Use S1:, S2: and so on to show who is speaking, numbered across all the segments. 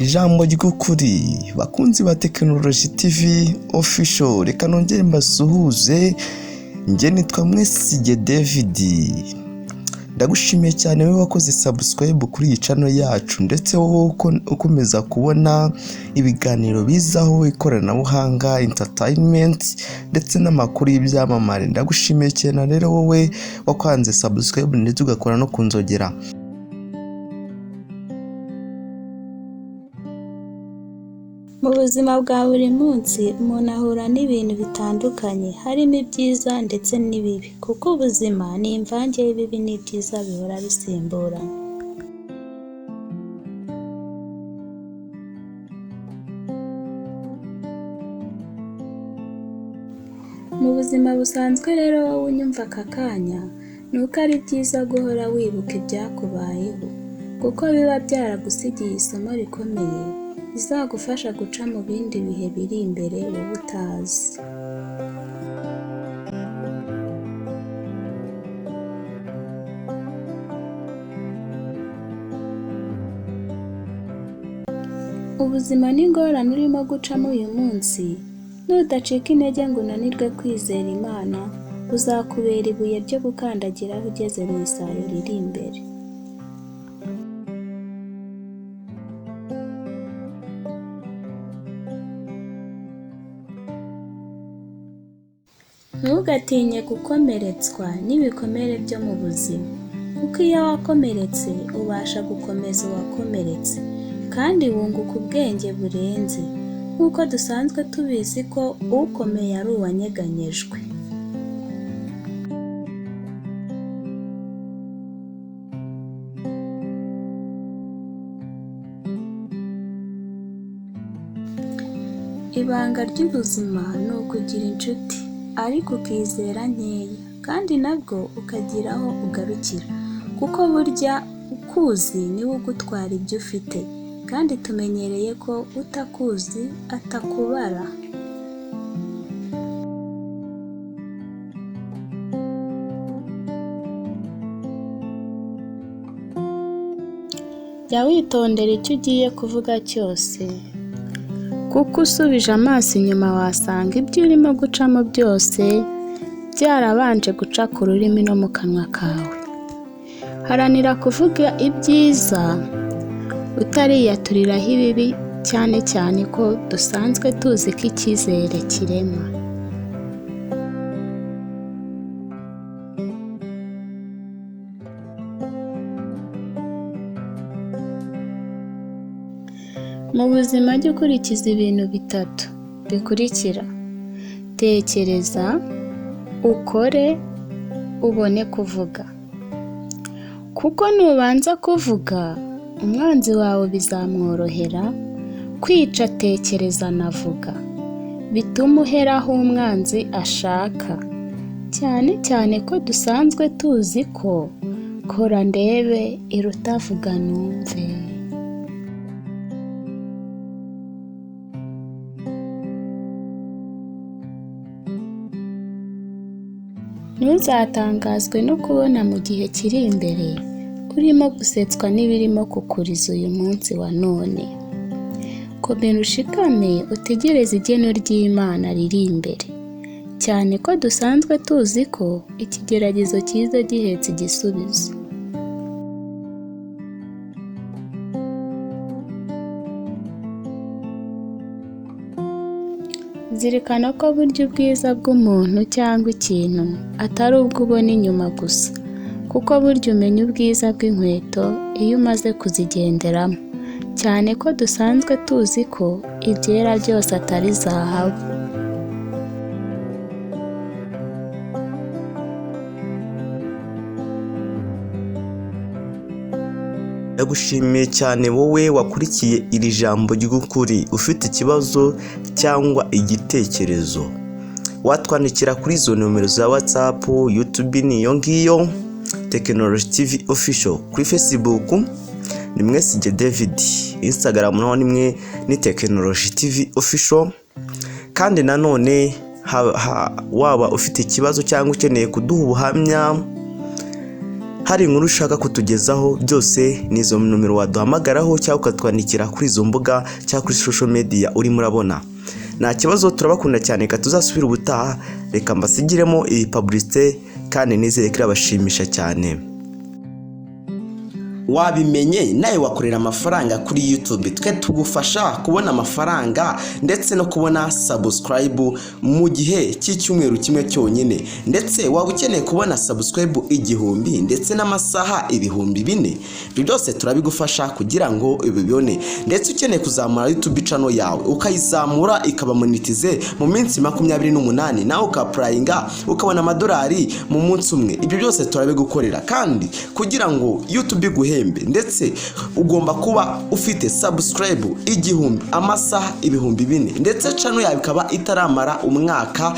S1: Ijambo ry'ukuri bakunzi ba Technology TV official, reka nongere mbasuhuze. Nge nitwa Mwesigye David. Ndagushimiye cyane wowe wakoze subscribe kuri iyi channel yacu, ndetse wowe ukomeza kubona ibiganiro bizaho ikoranabuhanga, entertainment ndetse n'amakuru y'ibyamamare. Ndagushimiye cyane rero wowe wakwanze subscribe ndetse ugakora no kunzogera.
S2: Mu buzima bwa buri munsi umuntu ahura n'ibintu bitandukanye, harimo ibyiza ndetse n'ibibi, kuko ubuzima ni imvange y'ibibi n'ibyiza bihora bisimburana. Mu buzima busanzwe rero wowe unyumva aka kanya, nuko ari byiza guhora wibuka ibyakubayeho, kuko biba byaragusigiye isomo rikomeye bizagufasha guca mu bindi bihe biri imbere wowe utazi. Ubuzima n'ingorane urimo gucamo uyu munsi, nudacika intege ngo unanirwe kwizera Imana, uzakubera ibuye ryo gukandagiraho ugeze mu isayo riri imbere. Ntugatinye gukomeretswa n'ibikomere byo mu buzima, kuko iyo wakomeretse ubasha gukomeza uwakomeretse, kandi wunguka ubwenge burenze, nk'uko dusanzwe tubizi ko ukomeye ari uwanyeganyejwe. Ibanga ry'ubuzima ni ukugira inshuti, ariko ukizera nkeya, kandi nabwo ukagira aho ugarukira, kuko burya ukuzi niwe ugutwara ibyo ufite, kandi tumenyereye ko utakuzi atakubara. Jya witondera icyo ugiye kuvuga cyose, kuko usubije amaso inyuma wasanga ibyo urimo gucamo byose byarabanje guca ku rurimi no mu kanwa kawe. Haranira kuvuga ibyiza utariyaturiraho ibibi, cyane cyane ko dusanzwe tuzi ko icyizere kirema. Mu buzima jya ukurikiza ibintu bitatu bikurikira: tekereza, ukore, ubone kuvuga. Kuko nubanza kuvuga, umwanzi wawe bizamworohera kwica tekereza navuga, bituma uhera aho umwanzi ashaka, cyane cyane ko dusanzwe tuzi ko kora ndebe iruta vuga numve. Ntuzatangazwe no kubona mu gihe kiri imbere urimo gusetswa n'ibirimo kukuriza uyu munsi wa none. Komera ushikame utegereze igeno ry'Imana riri imbere, cyane ko dusanzwe tuzi ko ikigeragezo cyiza gihetse igisubizo. Zirikana ko burya ubwiza bw'umuntu cyangwa ikintu atari ubwo ubona inyuma gusa, kuko burya umenya ubwiza bw'inkweto iyo umaze kuzigenderamo, cyane ko dusanzwe tuzi ko ibyera byose atari zahabu.
S1: Ndagushimiye cyane wowe wakurikiye iri jambo ry'ukuri. Ufite ikibazo cyangwa igitekerezo, watwandikira kuri izo nomero za WhatsApp, YouTube niyo ngiyo Technology TV official, kuri Facebook ni Mwesigye David, Instagram naho nimwe ni Technology TV official. Kandi nanone waba ufite ikibazo cyangwa ukeneye kuduha ubuhamya, hari inkuru ushaka kutugezaho, byose ni izo nomero waduhamagaraho cyangwa ukatwandikira kuri izo mbuga cyangwa kuri social media urimo urabona. Nta kibazo, turabakunda cyane, reka tuzasubira ubutaha. Reka mbasigiremo iyi publicité kandi nizere ko irabashimisha cyane. Wabimenye nawe wakorera amafaranga kuri YouTube, twe tugufasha kubona amafaranga ndetse no kubona subscribe mu gihe cy'icyumweru kimwe cyonyine, ndetse waba ukeneye kubona subscribe 1000 ndetse n'amasaha 4000. Ibyo byose turabigufasha kugira ngo ubibone, ndetse ukeneye kuzamura YouTube channel yawe ukayizamura ikaba monetize mu minsi 28 nawe ukaprayinga ukabona amadolari mu munsi umwe. Ibyo byose turabigukorera, kandi kugira ngo YouTube iguhe ndetse ugomba kuba ufite subscribe 1000, amasaha 4000, ndetse channel yawe ikaba itaramara umwaka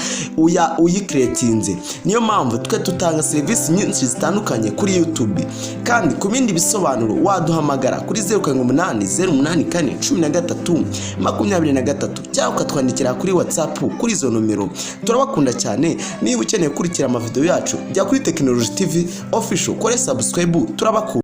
S1: uyicreatinze. Niyo mpamvu twe tutanga service nyinshi zitandukanye kuri YouTube, kandi ku bindi bisobanuro waduhamagara kuri 0808411323 cyangwa ukatwandikira kuri WhatsApp kuri izo nomero. Turabakunda cyane. Niba ukeneye kurikira amavideo yacu, jya kuri Technology TV Official, kore subscribe. Turabakunda.